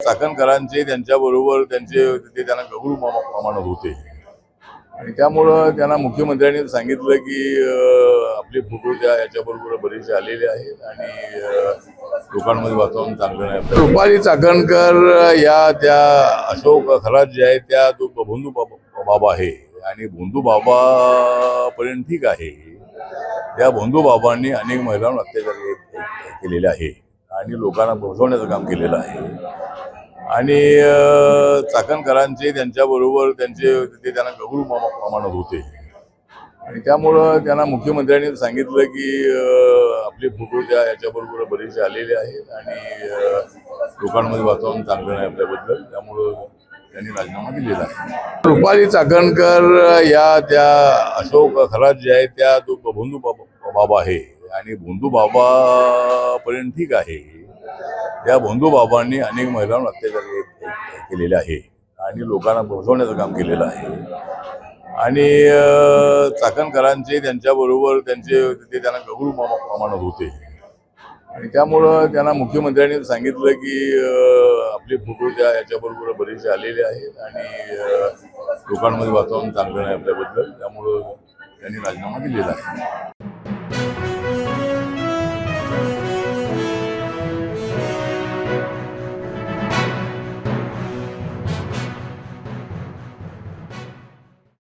चाकणकरांचे त्यांच्याबरोबर ते त्यांना गौरव मानत होते आणि त्यामुळं त्यांना मुख्यमंत्र्यांनी सांगितलं की आपले फोटो त्या याच्याबरोबर बरेचसे आलेले आहेत आणि लोकांमध्ये वातावरण चांगलं नाही. रुपाली चाकणकर या त्या अशोक खरात जे आहे त्या तो भोंदू बाबा आहे आणि भोंदू बाबापर्यंत ठीक आहे. त्या भोंदू बाबांनी अनेक महिलांवर अत्याचार केलेले आहे आणि लोकांना पोहोचवण्याचं काम केलेलं आहे आणि चाकणकरांचे त्यांच्याबरोबर ते त्यांना गौरव मानत होते आणि त्यामुळं त्यांना मुख्यमंत्र्यांनी सांगितलं की आपले फोटो त्या याच्याबरोबर बरेचसे आलेले आहेत आणि लोकांमध्ये वातावरण चांगलं नाही आपल्याबद्दल, त्यामुळं त्यांनी राजीनामा दिलेला आहे. रुपाली चाकणकर या त्या अशोक खरात जे आहे त्या तो भोंदू बाबा आहे आणि भोंदू बाबापर्यंत ठीक आहे. त्या भोंदू बाबांनी अनेक महिलांवर अत्याचार केलेले आहे आणि लोकांना पोहोचवण्याचं काम केलेलं आहे आणि चाकणकरांचे त्यांच्याबरोबर ते त्यांना गौरव मानत होते आणि त्यामुळं त्यांना मुख्यमंत्र्यांनी सांगितलं की आपले फोटो त्या याच्याबरोबर बरेचसे आलेले आहेत आणि लोकांमध्ये वातावरण चांगलं नाही आपल्याबद्दल, त्यामुळं त्यांनी राजीनामा दिलेला आहे.